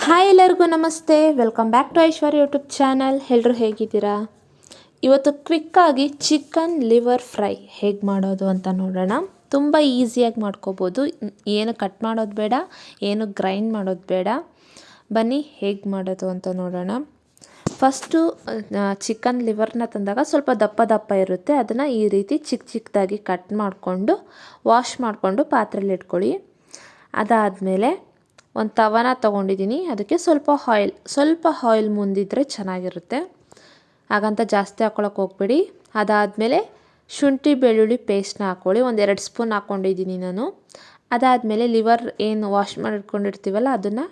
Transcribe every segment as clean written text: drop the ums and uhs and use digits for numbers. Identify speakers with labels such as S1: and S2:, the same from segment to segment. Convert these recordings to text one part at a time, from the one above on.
S1: Hi ಎಲ್ಲರಿಗೂ ನಮಸ್ತೆ, welcome back to Aishwarya YouTube channel. ಎಲ್ಲರೂ ಹೇಗಿದ್ದೀರಾ? ಇವತ್ತು ಕ್ವಿಕ್ಕಾಗಿ ಚಿಕನ್ ಲಿವರ್ ಫ್ರೈ ಹೇಗೆ ಮಾಡೋದು ಅಂತ ನೋಡೋಣ. ತುಂಬ ಈಸಿಯಾಗಿ ಮಾಡ್ಕೋಬೋದು, ಏನು ಕಟ್ ಮಾಡೋದು ಬೇಡ, ಏನು ಗ್ರೈಂಡ್ ಮಾಡೋದು ಬೇಡ. ಬನ್ನಿ ಹೇಗೆ ಮಾಡೋದು ಅಂತ ನೋಡೋಣ. ಫಸ್ಟು ಚಿಕನ್ ಲಿವರ್ನ ತಂದಾಗ ಸ್ವಲ್ಪ ದಪ್ಪ ದಪ್ಪ ಇರುತ್ತೆ, ಅದನ್ನು ಈ ರೀತಿ ಚಿಕ್ಕ ಚಿಕ್ಕದಾಗಿ ಕಟ್ ಮಾಡಿಕೊಂಡು ವಾಶ್ ಮಾಡಿಕೊಂಡು ಪಾತ್ರೆಯಲ್ಲಿ ಇಟ್ಕೊಳ್ಳಿ. ಅದಾದಮೇಲೆ ಒಂದು ತವನ ತೊಗೊಂಡಿದ್ದೀನಿ, ಅದಕ್ಕೆ ಸ್ವಲ್ಪ ಆಯಿಲ್ ಮುಂದಿದ್ರೆ ಚೆನ್ನಾಗಿರುತ್ತೆ, ಹಾಗಂತ ಜಾಸ್ತಿ ಹಾಕ್ಕೊಳಕ್ಕೆ ಹೋಗ್ಬೇಡಿ. ಅದಾದಮೇಲೆ ಶುಂಠಿ ಬೆಳ್ಳುಳ್ಳಿ ಪೇಸ್ಟ್ನ ಹಾಕ್ಕೊಳ್ಳಿ, ಒಂದು 2 ಸ್ಪೂನ್ ಹಾಕ್ಕೊಂಡಿದ್ದೀನಿ ನಾನು. ಅದಾದಮೇಲೆ ಲಿವರ್ ಏನು ವಾಶ್ ಮಾಡಿಟ್ಕೊಂಡಿರ್ತೀವಲ್ಲ ಅದನ್ನು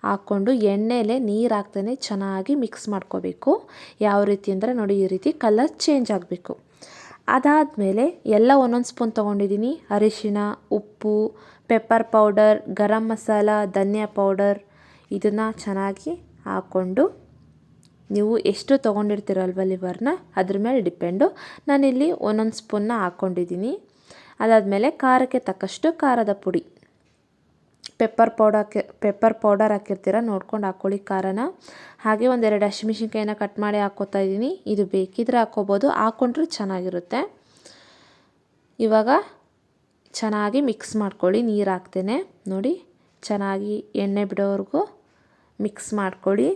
S1: ಹಾಕ್ಕೊಂಡು ಎಣ್ಣೆಲೆ ನೀರು ಹಾಕ್ತಾನೆ ಚೆನ್ನಾಗಿ ಮಿಕ್ಸ್ ಮಾಡ್ಕೋಬೇಕು. ಯಾವ ರೀತಿ ಅಂದರೆ ನೋಡಿ, ಈ ರೀತಿ ಕಲರ್ ಚೇಂಜ್ ಆಗಬೇಕು. ಅದಾದಮೇಲೆ ಎಲ್ಲ ಒಂದೊಂದು ಸ್ಪೂನ್ ತೊಗೊಂಡಿದ್ದೀನಿ. ಅರಿಶಿಣ, ಉಪ್ಪು, ಪೆಪ್ಪರ್ ಪೌಡರ್, ಗರಂ ಮಸಾಲ, ಧನಿಯಾ ಪೌಡರ್, ಇದನ್ನು ಚೆನ್ನಾಗಿ ಹಾಕ್ಕೊಂಡು, ನೀವು ಎಷ್ಟು ತೊಗೊಂಡಿರ್ತೀರಲ್ವ ಲಿವರ್ನ ಅದ್ರ ಮೇಲೆ ಡಿಪೆಂಡು. ನಾನಿಲ್ಲಿ ಒಂದೊಂದು ಸ್ಪೂನ್ನ ಹಾಕ್ಕೊಂಡಿದ್ದೀನಿ. ಅದಾದಮೇಲೆ ಖಾರಕ್ಕೆ ತಕ್ಕಷ್ಟು ಖಾರದ ಪುಡಿ, ಪೆಪ್ಪರ್ ಪೌಡರ್ ಹಾಕಿರ್ತೀರ ನೋಡ್ಕೊಂಡು ಹಾಕ್ಕೊಳ್ಳಿ ಖಾರನ. ಹಾಗೆ 1-2 ಹಸಿಮೆಣ್ಸಿನ್ಕಾಯಿನ ಕಟ್ ಮಾಡಿ ಹಾಕ್ಕೋತಾ ಇದ್ದೀನಿ. ಇದು ಬೇಕಿದ್ರೆ ಹಾಕ್ಕೋಬೋದು, ಹಾಕ್ಕೊಂಡ್ರೆ ಚೆನ್ನಾಗಿರುತ್ತೆ. ಇವಾಗ ಚೆನ್ನಾಗಿ ಮಿಕ್ಸ್ ಮಾಡ್ಕೊಳ್ಳಿ, ನೀರು ಹಾಕ್ತೇನೆ ನೋಡಿ, ಚೆನ್ನಾಗಿ ಎಣ್ಣೆ ಬಿಡೋವರೆಗೂ ಮಿಕ್ಸ್ ಮಾಡ್ಕೊಳ್ಳಿ.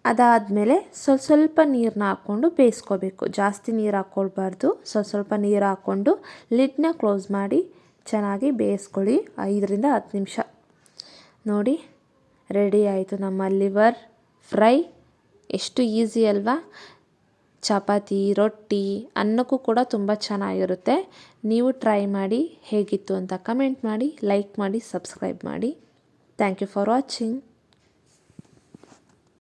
S1: ಅದಾದಮೇಲೆ ಸ್ವಲ್ಪ ನೀರನ್ನ ಹಾಕ್ಕೊಂಡು ಬೇಯಿಸ್ಕೋಬೇಕು, ಜಾಸ್ತಿ ನೀರು ಹಾಕ್ಕೊಳ್ಬಾರ್ದು. ಸ್ವಲ್ಪ ನೀರು ಹಾಕ್ಕೊಂಡು ಲಿಡ್ನ ಕ್ಲೋಸ್ ಮಾಡಿ ಚೆನ್ನಾಗಿ ಬೇಯಿಸ್ಕೊಳ್ಳಿ 5-10 ನಿಮಿಷ. ನೋಡಿ, ರೆಡಿ ಆಯಿತು ನಮ್ಮ ಲಿವರ್ ಫ್ರೈ. ಎಷ್ಟು ಈಸಿ ಅಲ್ವಾ? ಚಪಾತಿ, ರೊಟ್ಟಿ, ಅನ್ನಕ್ಕೂ ಕೂಡ ತುಂಬ ಚೆನ್ನಾಗಿರುತ್ತೆ. ನೀವು ಟ್ರೈ ಮಾಡಿ, ಹೇಗಿತ್ತು ಅಂತ ಕಮೆಂಟ್ ಮಾಡಿ, ಲೈಕ್ ಮಾಡಿ, ಸಬ್ಸ್ಕ್ರೈಬ್ ಮಾಡಿ. Thank you for watching.